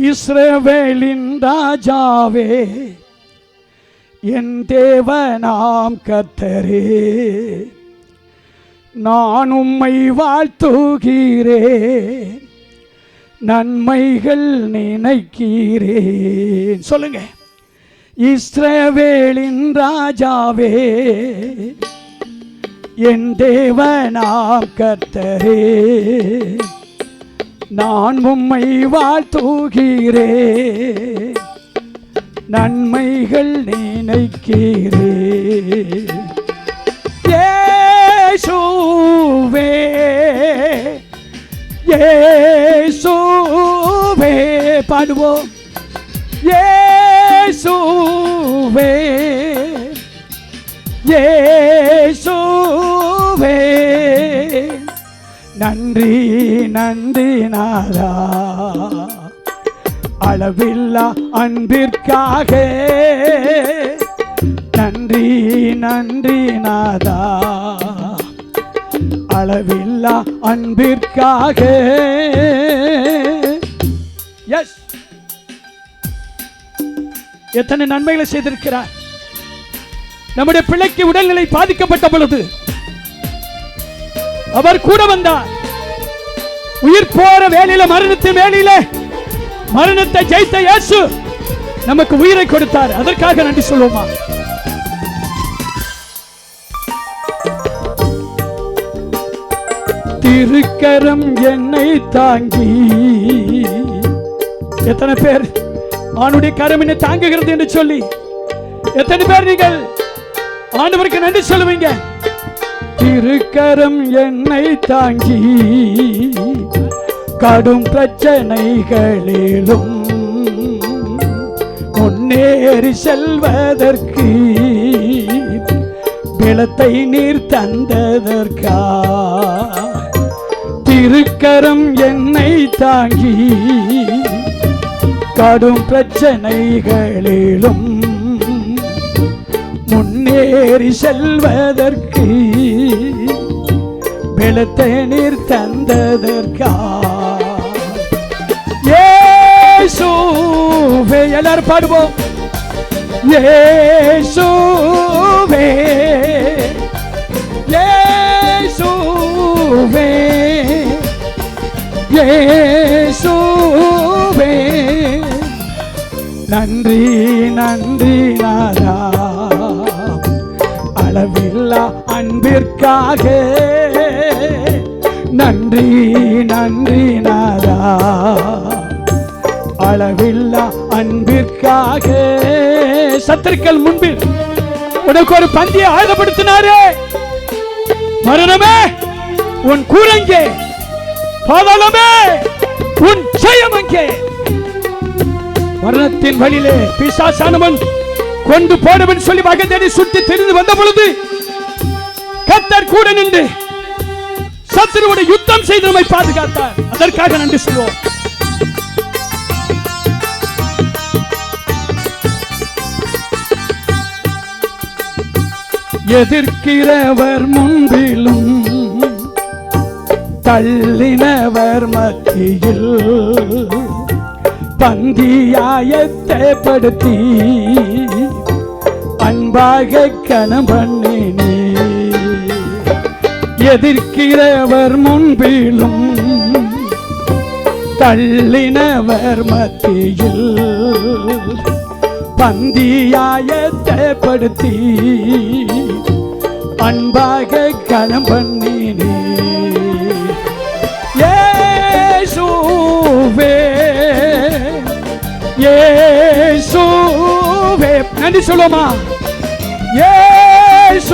இஸ்ரவேலின் ராஜாவே, என் தேவனாம் கர்த்தரே, நான் உம்மை வாழ்த்துகிறேன், நன்மைகள் நினைக்கிறேன். சொல்லுங்க. இஸ்ரவேலின் ராஜாவே, என் தேவனாம் கர்த்தரே, நான் உம்மை வாழ்த்துகிறேன், நன்மைகள் நினைக்கிறேன். இயேசுவே, இயேசுவே, பாடுவோம். இயேசுவே, இயேசுவே, நன்றி நன்றி நாதா, அளவில்லா அன்பிற்காக. நன்றி நன்றி நாதா, அளவில்லா அன்பிற்காக. எஸ், எத்தனை நன்மைகளை செய்திருக்கிறார். நம்முடைய பிள்ளைக்கு உடல்நிலை பாதிக்கப்பட்ட பொழுது அவர் கூட வந்தார். உயிர் போற வேலையில, மரணத்தின் வேலையில மரணத்தை ஜெயித்த இயேசு நமக்கு உயிரை கொடுத்தார். அதற்காக நன்றி சொல்லுவோமா? திருக்கரம் என்னை தாங்கி. எத்தனை பேர் ஆண்டுடைய கரம் என்னை தாங்குகிறது என்று சொல்லி, எத்தனை பேர் நீங்கள் ஆண்டவருக்கு நன்றி சொல்லுவீங்க? திருக்கரம் என்னை தாங்கி, கடும் பிரச்சனைகளிலும் முன்னேறி செல்வதற்கு பலத்தை நீர் தந்ததற்கா. திருக்கரம் என்னை தாங்கி, கடும் பிரச்சனைகளிலும் முன்னேறி செல்வதற்கு பலத்தை நீர் தந்ததற்கா. இயேசுவே, எல்லாரும் பாடுவோம். இயேசுவே, இயேசுவே, இயேசுவே, நன்றி நன்றி நாதா, அளவில்லா அன்பிற்காக. நன்றி நன்றி நாதா, அளவில்லா அன்பிற்காக. சத்துருக்கள் முன்பில் உனக்கு ஒரு பந்தியை ஆயுதப்படுத்தினாரே. மரணமே உன் கூரங்கே, பாதாளமே உன் ஜெயம் அங்கே. மரணத்தின் வழியிலே பிசாசானவன் கொண்டு போனவன் சொல்லி வகை தேடி சுற்றி தெரிந்து வந்த பொழுது கர்த்தர் கூட நின்று சத்துருவோடு யுத்தம் செய்து நம்மை பாதுகாத்தார். அதற்காக நன்றி சொல்வோம். எதிர்க்கிறவர் முன்பிலும் தள்ளினவர் மத்தியில் பந்தியாயத்தைப்படுத்தி அன்பாக கணம் பண்ணினே. எதிர்க்கிறவர் முன்பிலும் தள்ளினவர் மத்தியில் பந்தியாயத்தைப்படுத்தி அன்பாக கணம் பண்ணினே. இயேசுவே, இயேசுவே, நன்றி சொல்லுமா? இயேசுவே,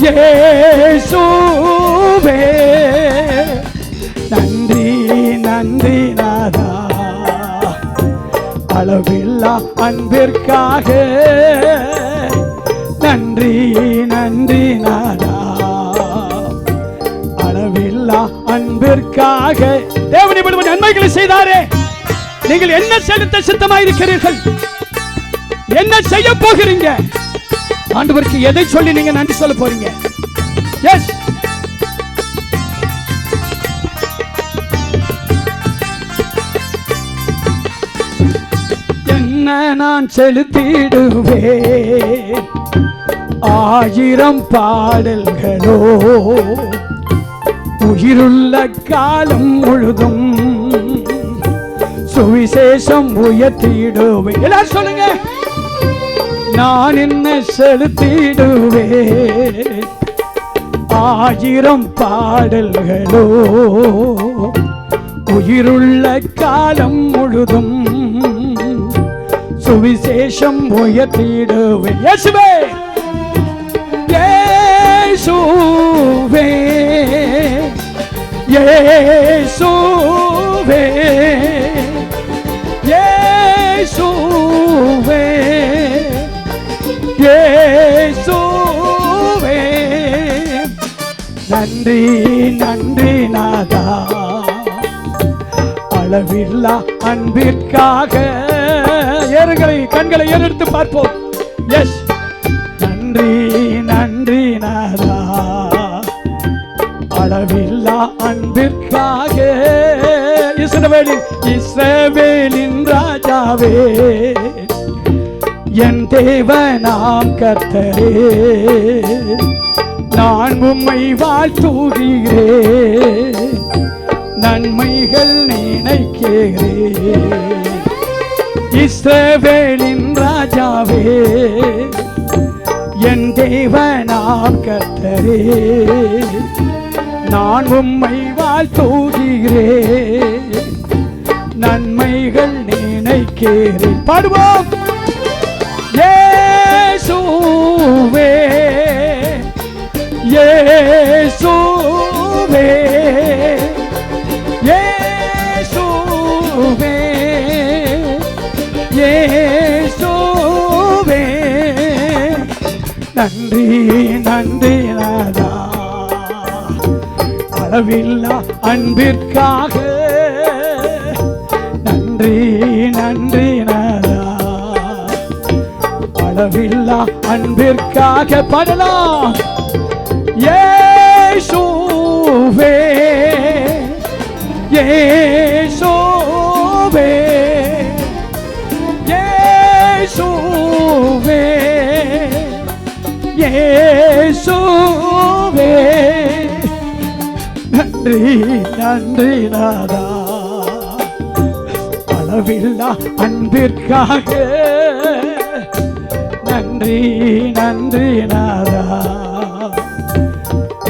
இயேசுவே, நன்றி நன்றி நாதா, அளவில்லா அன்பிற்காக. நன்றி நன்றி நாதா, அளவில்லா அன்பிற்காக. தேவனை நன்மைகளை செய்தாரே. நீங்கள் என்ன செலுத்த சித்தமாயிருக்கிறீர்கள்? என்ன செய்ய போகிறீங்க? ஆண்டவருக்கு எதை சொல்லி நீங்க நன்றி சொல்ல போறீங்க? எஸ், நான் செலுத்திடுவேன் 1000 பாடல்களோ உயிருள்ள காலம் முழுதும் சுவிசேஷம் உயர்த்திடுவேன். எல்லாரும் சொல்லுங்க, நான் என்ன செலுத்திடுவேன் 1000 பாடல்களோ உயிருள்ள காலம் முழுதும் சுவிசேஷம் உயர்த்திடுவேன். இயேசுவே இயேசுவே இயேசுவே இயேசுவே இயேசுவே நன்றி நன்றி நாதா அளவில்லா அன்பிற்காக. கண்களை ஏறெடுத்து பார்ப்போம். எஸ், நன்றி நன்றி நாதா அளவில்லா அன்பிற்காக. இஸ்ரவேலின் ராஜாவே என் தேவனாம் கர்த்தரே நான் உம்மை வாழ்த்துகிறேன் நன்மைகள் நினைக்கிறேன். இஸ்ரவேலின் ராஜாவே என் தேவனாம் கர்த்தரே நான் உம்மை வாழ்த்துகிறேன் நன்மைகள் நினைக்கிறேன். பாடுவோம். இயேசுவே இயேசுவே இயேசுவே இயேசுவே நன்றி நன்றி நாதா அளவில்லா அன்பிற்காக. நன்றி நன்றி நாதா அளவில்லா அன்பிற்காக. பாடலாம். இயேசுவே இயேசுவே இயேசுவே இயேசுவே நன்றி நன்றி நாதா அளவில்லா அன்பிற்காக. நன்றி நன்றி நாதா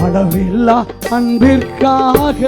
அளவில்லா அன்பிற்காக.